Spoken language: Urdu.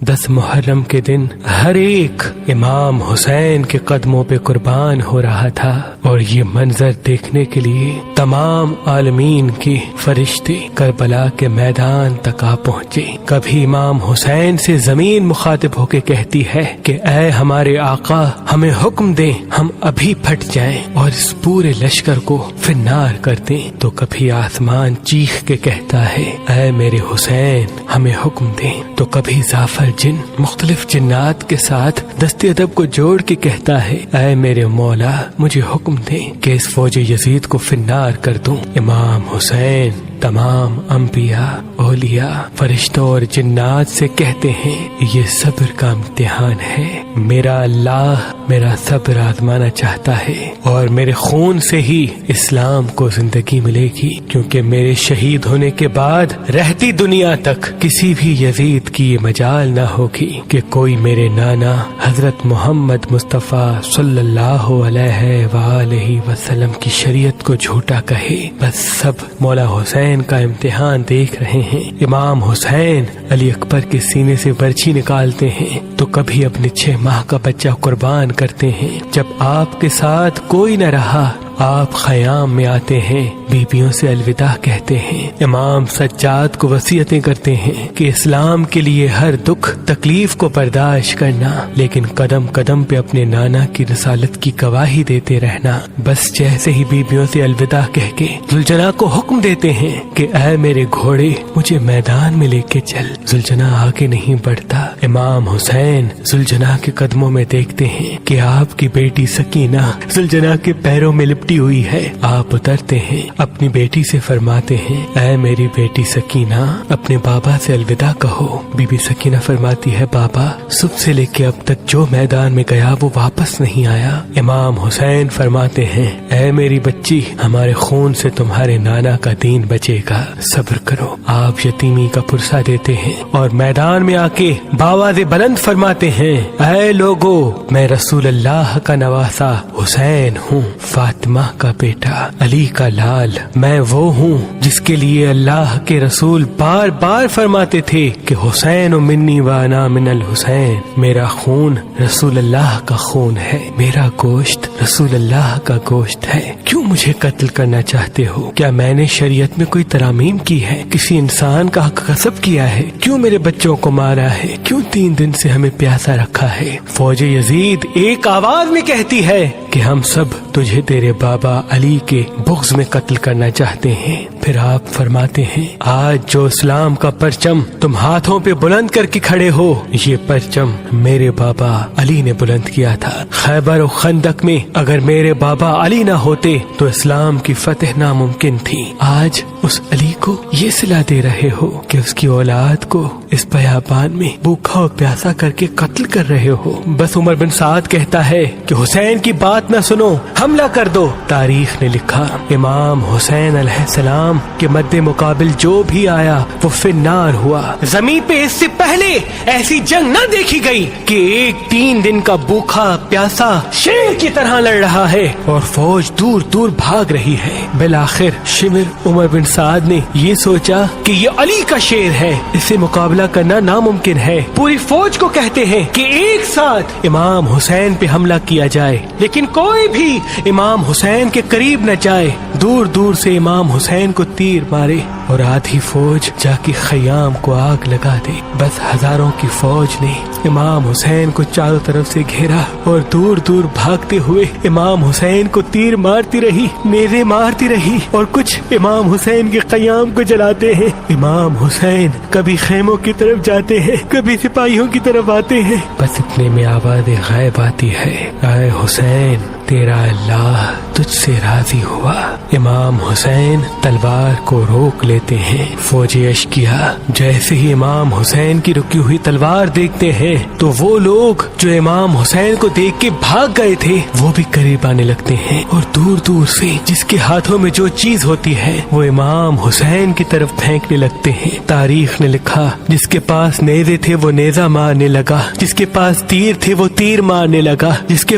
10 محرم کے دن ہر ایک امام حسین کے قدموں پہ قربان ہو رہا تھا، اور یہ منظر دیکھنے کے لیے تمام عالمین کے فرشتے کربلا کے میدان تک آ پہنچے۔ کبھی امام حسین سے زمین مخاطب ہو کے کہتی ہے کہ اے ہمارے آقا، ہمیں حکم دیں، ہم ابھی پھٹ جائیں اور اس پورے لشکر کو فنار کر دیں۔ تو کبھی آسمان چیخ کے کہتا ہے اے میرے حسین، ہمیں حکم دیں۔ تو کبھی زعفر جن مختلف جنات کے ساتھ دست ادب کو جوڑ کے کہتا ہے اے میرے مولا، مجھے حکم دیں کہ اس فوج یزید کو فنار کر دوں۔ امام حسین تمام انبیاء، اولیاء، فرشتوں اور جنات سے کہتے ہیں یہ صبر کا امتحان ہے، میرا اللہ میرا صبر آزمانا چاہتا ہے، اور میرے خون سے ہی اسلام کو زندگی ملے گی، کیونکہ میرے شہید ہونے کے بعد رہتی دنیا تک کسی بھی یزید کی یہ مجال نہ ہوگی کہ کوئی میرے نانا حضرت محمد مصطفیٰ صلی اللہ علیہ وآلہ وسلم کی شریعت کو جھوٹا کہے۔ بس سب مولا حسین کا امتحان دیکھ رہے ہیں۔ امام حسین علی اکبر کے سینے سے برچھی نکالتے ہیں تو کبھی اپنے 6 ماہ کا بچہ قربان کرتے ہیں۔ جب آپ کے ساتھ کوئی نہ رہا، آپ خیام میں آتے ہیں، بیویوں سے الوداع کہتے ہیں۔ امام سجاد کو وصیتیں کرتے ہیں کہ اسلام کے لیے ہر دکھ تکلیف کو برداشت کرنا، لیکن قدم قدم پہ اپنے نانا کی رسالت کی گواہی دیتے رہنا۔ بس جیسے ہی بیویوں سے الوداع کہہ کے زلجنا کو حکم دیتے ہیں کہ اے میرے گھوڑے، مجھے میدان میں لے کے چل۔ زلجنا آگے نہیں بڑھتا۔ امام حسین زلجنا کے قدموں میں دیکھتے ہیں کہ آپ کی بیٹی سکینہ زلجنا کے پیروں میں لپٹی ہوئی ہے۔ آپ اترتے ہیں، اپنی بیٹی سے فرماتے ہیں اے میری بیٹی سکینہ، اپنے بابا سے الوداع کہو۔ بی بی سکینہ فرماتی ہے بابا صبح سے لے کے اب تک جو میدان میں گیا وہ واپس نہیں آیا۔ امام حسین فرماتے ہیں اے میری بچی، ہمارے خون سے تمہارے نانا کا دین بچے گا، صبر کرو۔ آپ یتیمی کا پرسہ دیتے ہیں اور میدان میں آ کے باواز بلند فرماتے ہیں اے لوگو، میں رسول اللہ کا نواسا حسین ہوں، فاطمہ کا بیٹا، علی کا لال، میں وہ ہوں جس کے لیے اللہ کے رسول بار بار فرماتے تھے کہ حسین منی وانا من الحسین، میرا خون رسول اللہ کا خون ہے، میرا گوشت رسول اللہ کا گوشت ہے۔ کیوں مجھے قتل کرنا چاہتے ہو؟ کیا میں نے شریعت میں کوئی ترامیم کی ہے؟ کسی انسان کا حق غصب کیا ہے؟ کیوں میرے بچوں کو مارا ہے؟ کیوں 3 دن سے ہمیں پیاسا رکھا ہے؟ فوج یزید ایک آواز میں کہتی ہے کہ ہم سب تجھے تیرے بابا علی کے بغض میں قتل کرنا چاہتے ہیں۔ پھر آپ فرماتے ہیں آج جو اسلام کا پرچم تم ہاتھوں پہ بلند کر کے کھڑے ہو، یہ پرچم میرے بابا علی نے بلند کیا تھا۔ خیبر و خندق میں اگر میرے بابا علی نہ ہوتے تو اسلام کی فتح ناممکن تھی۔ آج اس علی کو یہ صلہ دے رہے ہو کہ اس کی اولاد کو اس بیابان میں بھوکا و پیاسا کر کے قتل کر رہے ہو۔ بس عمر بن سعد کہتا ہے کہ حسین کی بات نہ سنو، حملہ کر دو۔ تاریخ نے لکھا امام حسین علیہ السلام کے مد مقابل جو بھی آیا وہ فنار ہوا۔ زمین پہ اس سے پہلے ایسی جنگ نہ دیکھی گئی کہ ایک 3 دن کا بھوکا پیاسا شیر کی طرح لڑ رہا ہے اور فوج دور دور بھاگ رہی ہے۔ بالآخر شمر عمر بن سعد نے یہ سوچا کہ یہ علی کا شیر ہے، اس سے مقابلہ کرنا ناممکن ہے۔ پوری فوج کو کہتے ہیں کہ ایک ساتھ امام حسین پہ حملہ کیا جائے، لیکن کوئی بھی امام حسین کے قریب نہ جائے۔ دور دور سے امام حسین کو تیر مارے اور آدھی فوج جا کے خیام کو آگ لگا دے۔ بس ہزاروں کی فوج نے امام حسین کو چاروں طرف سے گھیرا اور دور دور بھاگتے ہوئے امام حسین کو تیر مارتی رہی، نیزے مارتی رہی، اور کچھ امام حسین کے قیام کو جلاتے ہیں۔ امام حسین کبھی خیموں کی طرف جاتے ہیں، کبھی سپاہیوں کی طرف آتے ہیں۔ بس اتنے میں آواز غائب آتی ہے اے حسین، تیرا اللہ تجھ سے راضی ہوا۔ امام حسین تلوار کو روک لیتے ہیں۔ فوج اشکیا جیسے ہی امام حسین کی رکی ہوئی تلوار دیکھتے ہیں تو وہ لوگ جو امام حسین کو دیکھ کے بھاگ گئے تھے وہ بھی قریب آنے لگتے ہیں، اور دور دور سے جس کے ہاتھوں میں جو چیز ہوتی ہے وہ امام حسین کی طرف پھینکنے لگتے ہیں۔ تاریخ نے لکھا جس کے پاس نیزے تھے وہ نیزہ مارنے لگا، جس کے پاس تیر تھے وہ تیر مارنے لگا، جس کے